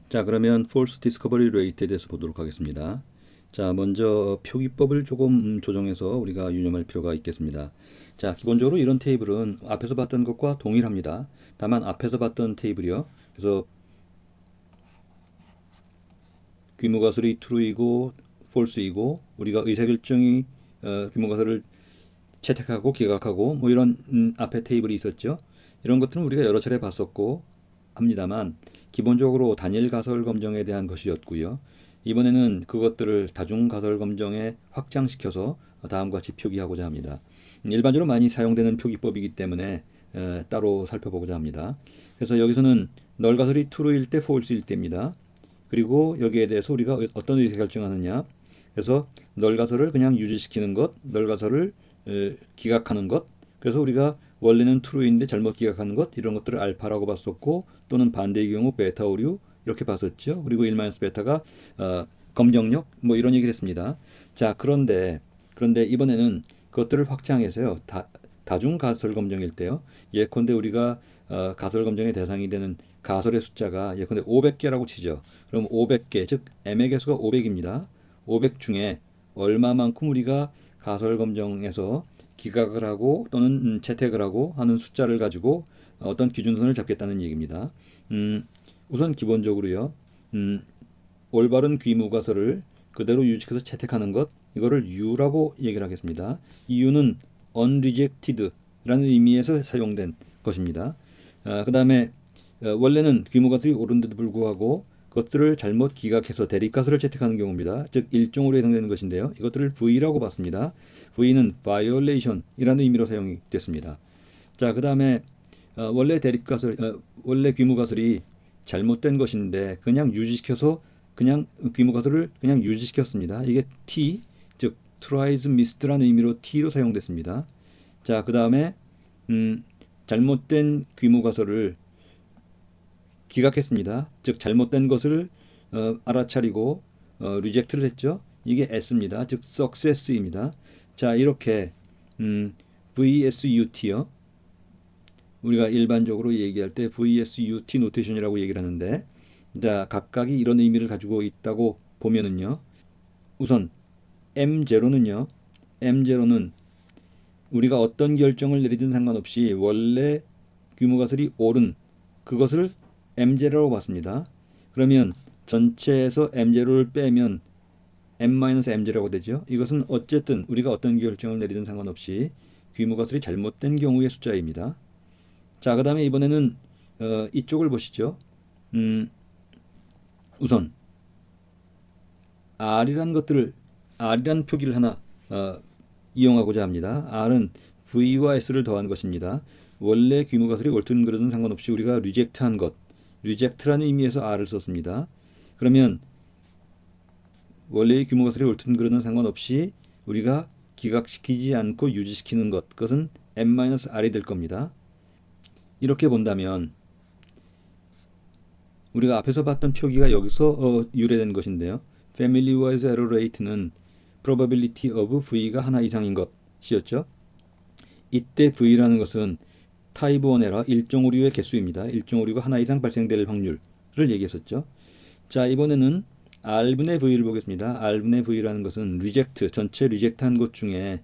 자, 그러면 false discovery rate에 대해서 보도록 하겠습니다. 자, 먼저 표기법을 조금 조정해서 우리가 유념할 필요가 있겠습니다. 자, 기본적으로 이런 테이블은 앞에서 봤던 것과 동일합니다. 다만 앞에서 봤던 테이블이요. 그래서 귀무가설이 true이고 false이고 우리가 의사결정이 귀무가설을 채택하고 기각하고 뭐 이런 앞에 테이블이 있었죠. 이런 것들은 우리가 여러 차례 봤었고 합니다만 기본적으로 단일 가설 검정에 대한 것이었고요. 이번에는 그것들을 다중 가설 검정에 확장시켜서 다음과 같이 표기하고자 합니다. 일반적으로 많이 사용되는 표기법이기 때문에 따로 살펴보고자 합니다. 그래서 여기서는 널 가설이 true일 때 false일 때입니다. 그리고 여기에 대해서 우리가 어떤 의사결정하느냐. 그래서 널 가설을 그냥 유지시키는 것, 널 가설을 기각하는 것. 그래서 우리가 원래는 true인데 잘못 기각하는 것 이런 것들을 알파라고 봤었고 또는 반대의 경우 베타 오류 이렇게 봤었죠. 그리고 1-베타가 검정력 뭐 이런 얘기를 했습니다. 자, 그런데 이번에는 그것들을 확장해서요. 다중 가설 검정일 때요. 예컨대 우리가 가설 검정의 대상이 되는 가설의 숫자가 예컨대 500개라고 치죠. 그럼 500개, 즉 m의 개수가 500입니다. 500 중에 얼마만큼 우리가 가설 검정에서 기각을 하고 또는 채택을 하고 하는 숫자를 가지고 어떤 기준선을 잡겠다는 얘기입니다. 우선 기본적으로요. 올바른 귀무가설을 그대로 유지해서 채택하는 것 이거를 U라고 얘기를 하겠습니다. 이 U는 unrejected라는 의미에서 사용된 것입니다. 그 다음에 원래는 귀무가설이 옳은데도 불구하고 그것들을 잘못 기각해서 대립가설을 채택하는 경우입니다. 즉 일종으로 해당되는 것인데요. 이것들을 V라고 봤습니다. V는 violation이라는 의미로 사용이 됐습니다. 자, 그 다음에 원래 귀무가설이 잘못된 것인데 그냥 유지시켜서 그냥 귀무가설을 그냥 유지시켰습니다. 이게 T, 즉 tries missed라는 의미로 T로 사용됐습니다. 자, 그 다음에 잘못된 귀무가설을 기각했습니다. 즉 잘못된 것을 알아차리고 reject를 했죠. 이게 S입니다. 즉 success입니다. 자, 이렇게 VSUT요. 우리가 일반적으로 얘기할 때 VSUT 노테이션이라고 얘기를 하는데 자, 각각이 이런 의미를 가지고 있다고 보면은요. 우선 M0는 우리가 어떤 결정을 내리든 상관없이 원래 규모가설이 옳은 그것을 M0라고 봤습니다. 그러면 전체에서 M0를 빼면 M-M0라고 되죠. 이것은 어쨌든 우리가 어떤 결정을 내리든 상관없이 규모가설이 잘못된 경우의 숫자입니다. 자, 그 다음에 이번에는 이쪽을 보시죠. 우선 R이란 표기를 하나 이용하고자 합니다. R은 V와 S를 더한 것입니다. 원래 귀무가설이 옳든 그르든 상관없이 우리가 reject한 것, reject라는 의미에서 R을 썼습니다. 그러면 원래의 귀무가설이 옳든 그르든 상관없이 우리가 기각시키지 않고 유지시키는 것, 그것은 M-R이 될 겁니다. 이렇게 본다면 우리가 앞에서 봤던 표기가 여기서 유래된 것인데요. Family Wise Error Rate는 Probability of V가 하나 이상인 것이었죠. 이때 V라는 것은 타입 1 에러 일종 오류의 개수입니다. 일종 오류가 하나 이상 발생될 확률을 얘기했었죠. 자, 이번에는 R분의 V를 보겠습니다. R분의 V라는 것은 리젝트, 전체 리젝트한 것 중에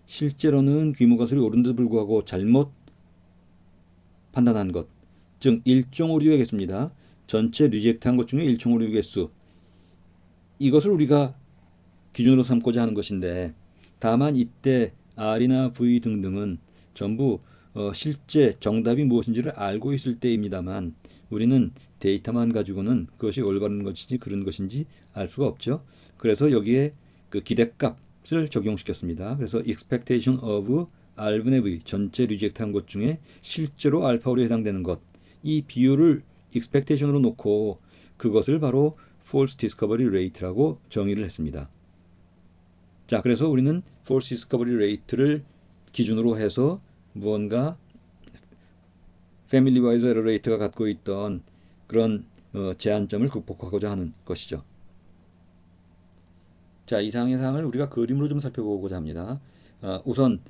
실제로는 귀무가설이 옳은데도 불구하고 잘못 판단한 것, 즉 일종 오류의 개수입니다. 전체 리젝트한 것 중에 일종 오류의 개수, 이것을 우리가 기준으로 삼고자 하는 것인데 다만 이때 R이나 V 등등은 전부 실제 정답이 무엇인지를 알고 있을 때입니다만 우리는 데이터만 가지고는 그것이 올바른 것인지 그른 것인지 알 수가 없죠. 그래서 여기에 그 기대값을 적용시켰습니다. 그래서 expectation of R분의 V 전체 리젝트한 것 중에 실제로 알파로 해당되는 것, 이 비율을 expectation으로 놓고 그것을 바로 false discovery rate라고 정의를 했습니다. 자, 그래서 우리는 false discovery rate를 기준으로 해서 무언가 family wise error rate가 갖고 있던 그런 제한점을 극복하고자 하는 것이죠. 자, 이상의 사항을 우리가 그림으로 좀 살펴보고자 합니다. 우선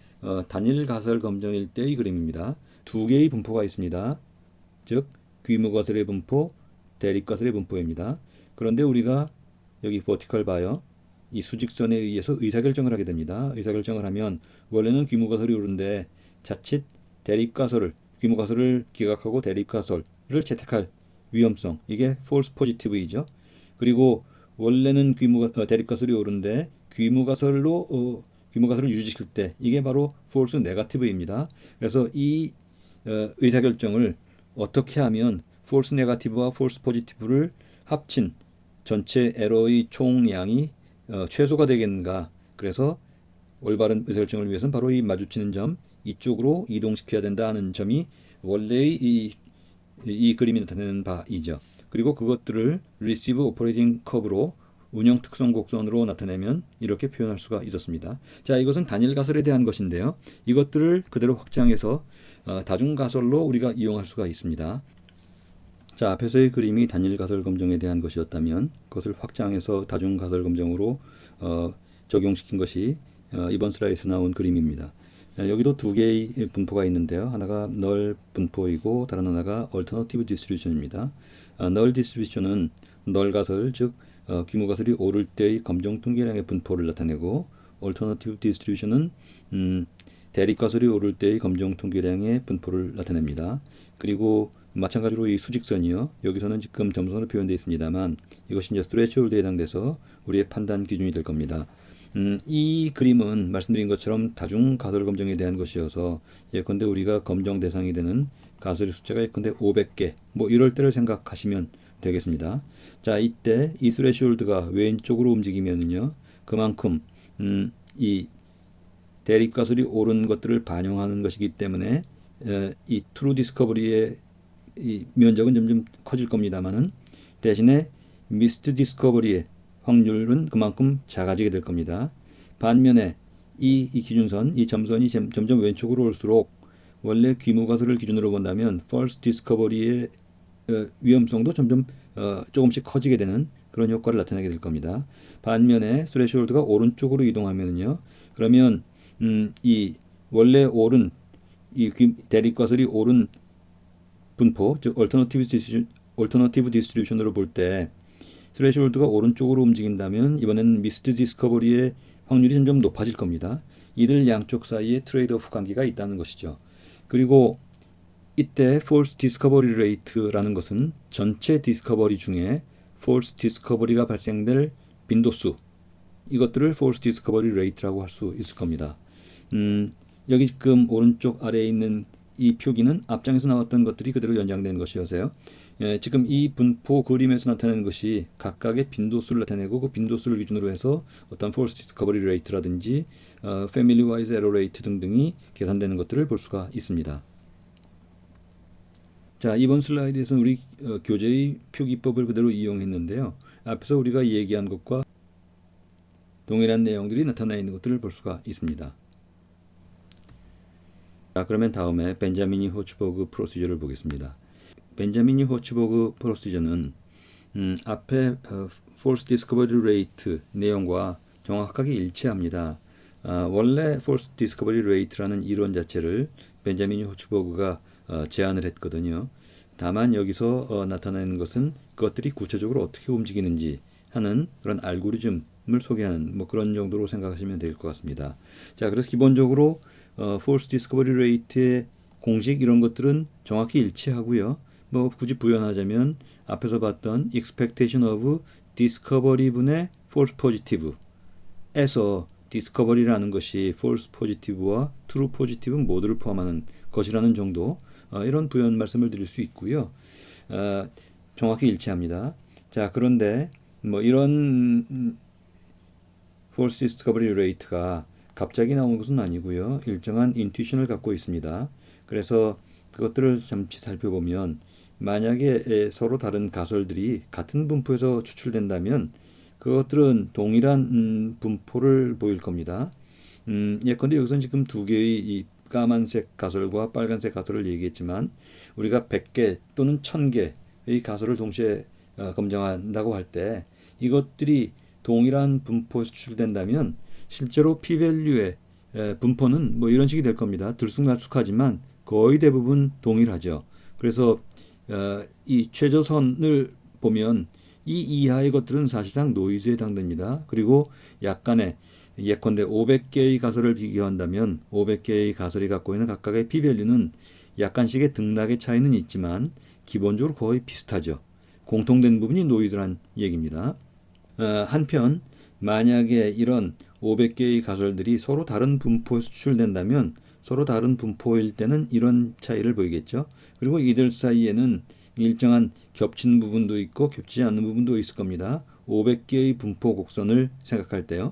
단일 가설 검정일 때의 그림입니다. 두 개의 분포가 있습니다. 즉 귀무가설의 분포, 대립가설의 분포입니다. 그런데 우리가 여기 버티컬 바이어 이 수직선에 의해서 의사결정을 하게 됩니다. 의사결정을 하면 원래는 귀무가설이 오른데 자칫 대립가설을 귀무가설을 기각하고 대립가설을 채택할 위험성, 이게 false positive이죠. 그리고 원래는 대립가설이 오른데 귀무가설을 유지시킬 때 이게 바로 false negative입니다. 그래서 이 의사결정을 어떻게 하면 false negative와 false positive를 합친 전체 에러의 총량이 최소가 되겠는가. 그래서 올바른 의사결정을 위해서는 바로 이 마주치는 점 이쪽으로 이동시켜야 된다 하는 점이 원래의 이 그림이 나타내는 바이죠. 그리고 그것들을 receive operating curve로 운영 특성 곡선으로 나타내면 이렇게 표현할 수가 있었습니다. 자, 이것은 단일 가설에 대한 것인데요. 이것들을 그대로 확장해서 다중 가설로 우리가 이용할 수가 있습니다. 자, 앞에서의 그림이 단일 가설 검정에 대한 것이었다면 그것을 확장해서 다중 가설 검정으로 적용시킨 것이 이번 슬라이드에서 나온 그림입니다. 여기도 두 개의 분포가 있는데요. 하나가 널 분포이고 다른 하나가 얼터너티브 디스트리뷰션입니다. 널 디스트리뷰션은 널 가설, 즉 귀무 가설이 오를 때의 검정 통계량의 분포를 나타내고, 얼터너티브 디스트리뷰션은 대립 가설이 오를 때의 검정 통계량의 분포를 나타냅니다. 그리고 마찬가지로 이 수직선이요. 여기서는 지금 점선으로 표현되어 있습니다만 이것이 이제 스트레치홀드에 해당돼서 우리의 판단 기준이 될 겁니다. 이 그림은 말씀드린 것처럼 다중 가설 검정에 대한 것이어서 예컨대 우리가 검정 대상이 되는 가설의 숫자가 예컨대 500개 뭐 이럴 때를 생각하시면 되겠습니다. 자, 이때 이 스레시홀드가 왼쪽으로 움직이면요 그만큼 이 대립 가설이 오른 것들을 반영하는 것이기 때문에 이 트루 디스커버리의 이 면적은 점점 커질 겁니다만은 대신에 미스트 디스커버리의 확률은 그만큼 작아지게 될 겁니다. 반면에 이 기준선, 이 점선이 점점 왼쪽으로 올수록 원래 귀무 가설을 기준으로 본다면 false discovery의 위험성도 점점 조금씩 커지게 되는 그런 효과를 나타내게 될 겁니다. 반면에 스레시홀드가 오른쪽으로 이동하면요, 그러면 이 원래 오른 이 대립 가설이 오른 분포, 즉 얼터너티브 디스트리뷰션으로 볼 때 스레시홀드가 오른쪽으로 움직인다면 이번에는 미스트 디스커버리의 확률이 점점 높아질 겁니다. 이들 양쪽 사이에 트레이드오프 관계가 있다는 것이죠. 그리고 이때 false discovery rate라는 것은 전체 디스커버리 중에 false discovery가 발생될 빈도수, 이것들을 false discovery rate라고 할 수 있을 겁니다. 여기 지금 오른쪽 아래에 있는 이 표기는 앞장에서 나왔던 것들이 그대로 연장된 것이어서요. 지금 이 분포 그림에서 나타내는 것이 각각의 빈도수를 나타내고 그 빈도수를 기준으로 해서 어떤 false discovery rate라든지 family wise error rate 등등이 계산되는 것들을 볼 수가 있습니다. 자, 이번 슬라이드에서는 우리 교재의 표기법을 그대로 이용했는데요. 앞에서 우리가 얘기한 것과 동일한 내용들이 나타나 있는 것들을 볼 수가 있습니다. 자, 그러면 다음에 벤자민이 호츠버그 프로시저를 보겠습니다. 벤자민이 호츠버그 프로시저는 앞에 false discovery rate 내용과 정확하게 일치합니다. 원래 false discovery rate라는 이론 자체를 벤자민이 호츠버그가 제안을 했거든요. 다만 여기서 나타나는 것은 그것들이 구체적으로 어떻게 움직이는지 하는 그런 알고리즘을 소개하는 뭐 그런 정도로 생각하시면 될 것 같습니다. 자, 그래서 기본적으로 false discovery rate의 공식 이런 것들은 정확히 일치하고요. 뭐 굳이 부연하자면 앞에서 봤던 expectation of discovery 분의 false positive에서 discovery라는 것이 false positive와 true positive 모두를 포함하는 것이라는 정도, 이런 부연 말씀을 드릴 수 있고요. 정확히 일치합니다. 자, 그런데 뭐 이런 false discovery rate가 갑자기 나온 것은 아니고요. 일정한 인투이션을 갖고 있습니다. 그래서 그것들을 잠시 살펴보면 만약에 서로 다른 가설들이 같은 분포에서 추출된다면 그것들은 동일한 분포를 보일 겁니다. 예컨대 여기서는 지금 두 개의 이 까만색 가설과 빨간색 가설을 얘기했지만 우리가 100개 또는 1000개의 가설을 동시에 검증한다고 할 때 이것들이 동일한 분포에서 추출된다면 실제로 p-value의 분포는 뭐 이런 식이 될 겁니다. 들쑥날쑥하지만 거의 대부분 동일하죠. 그래서 이 최저선을 보면 이 이하의 것들은 사실상 노이즈에 해당됩니다. 그리고 약간의 예컨대 500개의 가설을 비교한다면 500개의 가설이 갖고 있는 각각의 p-밸류는 약간씩의 등락의 차이는 있지만 기본적으로 거의 비슷하죠. 공통된 부분이 노이즈란 얘기입니다. 한편 만약에 이런 500개의 가설들이 서로 다른 분포에서 추출된다면 서로 다른 분포일 때는 이런 차이를 보이겠죠. 그리고 이들 사이에는 일정한 겹치는 부분도 있고 겹치지 않는 부분도 있을 겁니다. 500개의 분포 곡선을 생각할 때요.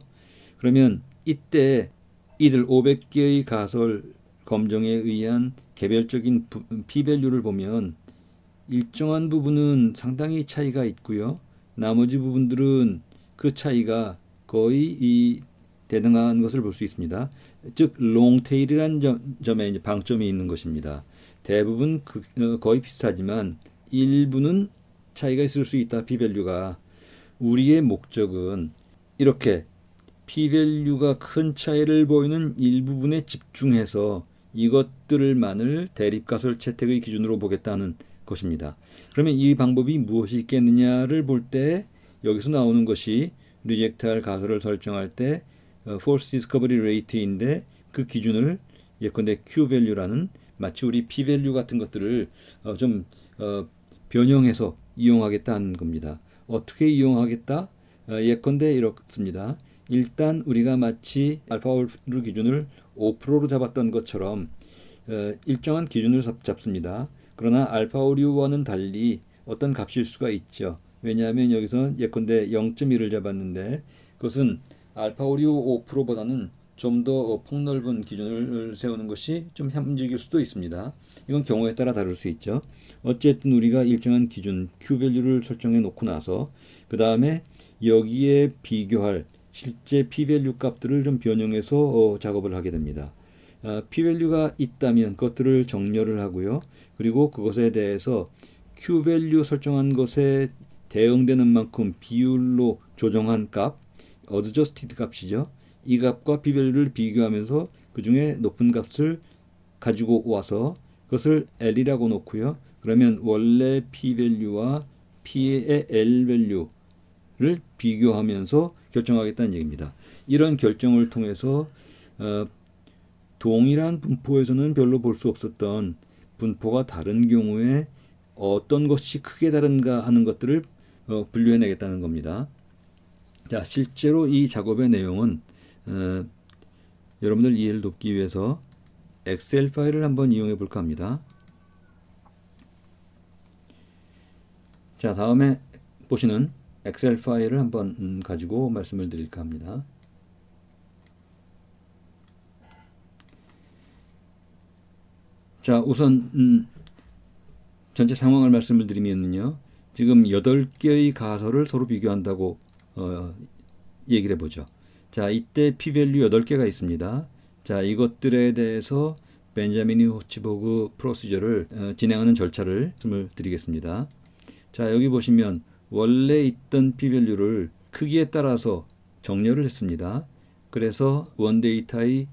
그러면 이때 이들 500개의 가설 검정에 의한 개별적인 p-밸류를 보면 일정한 부분은 상당히 차이가 있고요. 나머지 부분들은 그 차이가 거의 대등한 것을 볼 수 있습니다. 즉 롱테일이라는 점에 이제 방점이 있는 것입니다. 대부분 거의 비슷하지만 일부는 차이가 있을 수 있다. p-밸류가 우리의 목적은 이렇게 p-밸류가 큰 차이를 보이는 일부분에 집중해서 이것들만을 대립가설 채택의 기준으로 보겠다는 것입니다. 그러면 이 방법이 무엇이 있겠느냐를 볼 때 여기서 나오는 것이 리젝트할 가설을 설정할 때 false discovery rate인데 그 기준을 예컨대 q-value라는 마치 우리 p-value 같은 것들을 좀 변형해서 이용하겠다는 겁니다. 어떻게 이용하겠다? 예컨대 이렇습니다. 일단 우리가 마치 알파오류 기준을 5%로 잡았던 것처럼 일정한 기준을 잡습니다. 그러나 알파오류와는 달리 어떤 값일 수가 있죠. 왜냐하면 여기서는 예컨대 0.1을 잡았는데 그것은 알파오류 5%보다는 좀 더 폭넓은 기준을 세우는 것이 좀 합리적일 수도 있습니다. 이건 경우에 따라 다를 수 있죠. 어쨌든 우리가 일정한 기준 Q-밸류를 설정해 놓고 나서 그 다음에 여기에 비교할 실제 p-밸류 값들을 좀 변형해서 작업을 하게 됩니다. p-밸류가 있다면 그것들을 정렬을 하고요. 그리고 그것에 대해서 q-밸류 설정한 것에 대응되는 만큼 비율로 조정한 값, 어드저스티드 값이죠. 이 값과 p-밸류를 비교하면서 그 중에 높은 값을 가지고 와서 그것을 L이라고 놓고요. 그러면 원래 p-밸류와 p의 L-밸류를 비교하면서 결정하겠다는 얘기입니다. 이런 결정을 통해서 동일한 분포에서는 별로 볼 수 없었던 분포가 다른 경우에 어떤 것이 크게 다른가 하는 것들을 분류해내겠다는 겁니다. 자, 실제로 이 작업의 내용은 여러분들 이해를 돕기 위해서 엑셀 파일을 한번 이용해 볼까 합니다. 자, 다음에 보시는 엑셀 파일을 한번 가지고 말씀을 드릴까 합니다. 자, 우선 전체 상황을 말씀을 드리면요. 지금 8개의 가설을 서로 비교한다고 얘기를 해보죠. 자, 이때 p-밸류 8개가 있습니다. 자, 이것들에 대해서 벤자민 호치버그 프로시저를 진행하는 절차를 말씀을 드리겠습니다. 자, 여기 보시면 원래 있던 p-밸류를 크기에 따라서 정렬을 했습니다. 그래서 원데이터의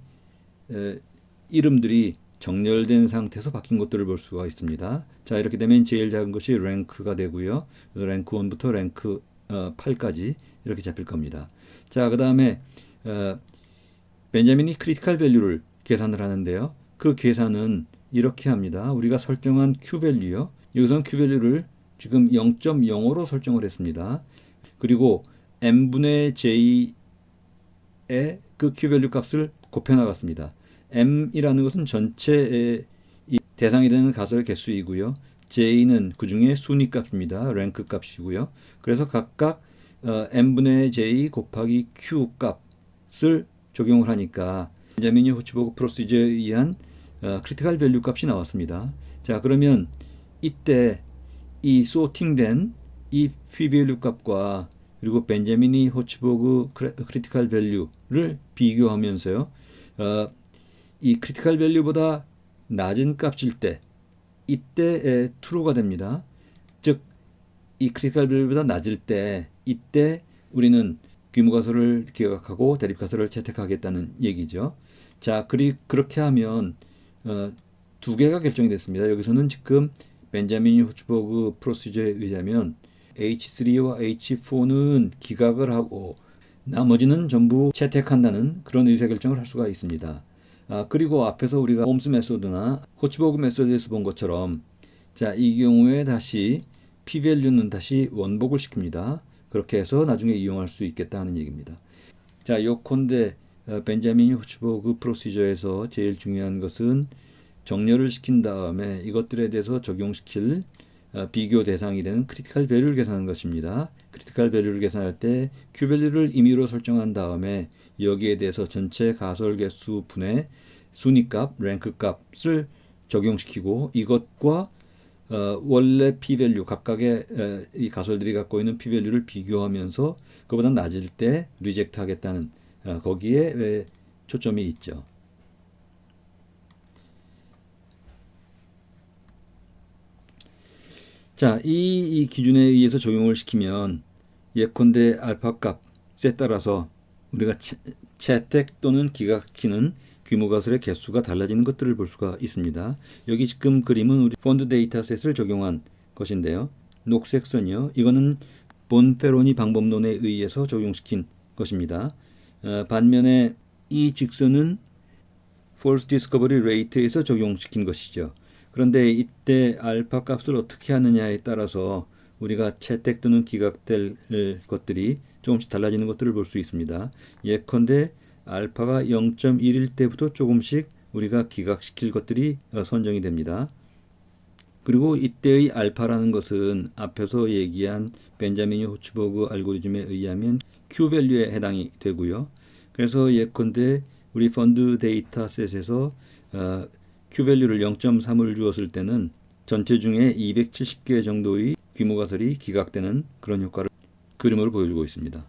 이름들이 정렬된 상태에서 바뀐 것들을 볼 수가 있습니다. 자, 이렇게 되면 제일 작은 것이 랭크가 되고요. 그래서 랭크 1부터 랭크 8까지 이렇게 잡힐 겁니다. 자, 그 다음에 벤자민이 크리티컬 밸류를 계산을 하는데요. 그 계산은 이렇게 합니다. 우리가 설정한 Q-밸류요. 여기서는 Q-밸류를 지금 0.05로 설정을 했습니다. 그리고 m분의 j의 그 Q-밸류 값을 곱해 나갔습니다. m이라는 것은 전체의 대상이 되는 가설의 개수이고요. j는 그 중에 순위 값입니다. 랭크 값이고요. 그래서 각각 m분의 j 곱하기 q 값을 적용을 하니까 벤자민 호치버그 프로시저에 의한 크리티컬 밸류 값이 나왔습니다. 자, 그러면 이때 이 소팅된 이 p-밸류 값과 그리고 벤자민 호치버그 크리티컬 밸류를 비교하면서요. 이 크리티컬 밸류보다 낮은 값일 때 이때 true가 됩니다. 즉 이 크리티컬 밸류보다 낮을 때 이때 우리는 귀무가설을 기각하고 대립가설을 채택하겠다는 얘기죠. 자, 그렇게 하면 두 개가 결정이 됐습니다. 여기서는 지금 벤자민 호치버그 프로시저에 의하면 H3와 H4는 기각을 하고 나머지는 전부 채택한다는 그런 의사결정을 할 수가 있습니다. 그리고 앞에서 우리가 홈스 메소드나 호치버그 메소드에서 본 것처럼 자, 이 경우에 다시 p-value는 다시 원복을 시킵니다. 그렇게 해서 나중에 이용할 수 있겠다 하는 얘기입니다. 자, 요컨대 벤자민 호치버그 프로시저에서 제일 중요한 것은 정렬을 시킨 다음에 이것들에 대해서 적용시킬 비교 대상이 되는 크리티컬 밸류를 계산하는 것입니다. 크리티컬 밸류를 계산할 때 Q 밸류를 임의로 설정한 다음에 여기에 대해서 전체 가설 개수 분의 순위값, 랭크 값을 적용시키고 이것과 원래 p-value 각각의 이 가설들이 갖고 있는 p-value를 비교하면서 그보다 낮을 때 리젝트 하겠다는 거기에 초점이 있죠. 자, 이 기준에 의해서 적용을 시키면 예컨대 알파 값에 따라서 우리가 채택 또는 기각시키는 규모 가설의 개수가 달라지는 것들을 볼 수가 있습니다. 여기 지금 그림은 우리 펀드 데이터셋을 적용한 것인데요. 녹색 선이요. 이거는 본페로니 방법론에 의해서 적용시킨 것입니다. 반면에 이 직선은 false discovery rate에서 적용시킨 것이죠. 그런데 이때 알파 값을 어떻게 하느냐에 따라서 우리가 채택 또는 기각될 것들이 조금씩 달라지는 것들을 볼 수 있습니다. 예컨대 알파가 0.1일 때부터 조금씩 우리가 기각시킬 것들이 선정이 됩니다. 그리고 이때의 알파라는 것은 앞에서 얘기한 벤자민 호치버그 알고리즘에 의하면 Q 밸류에 해당이 되고요. 그래서 예컨대 우리 펀드 데이터셋에서 Q 밸류를 0.3을 주었을 때는 전체 중에 270개 정도의 규모 가설이 기각되는 그런 효과를 그림으로 보여주고 있습니다.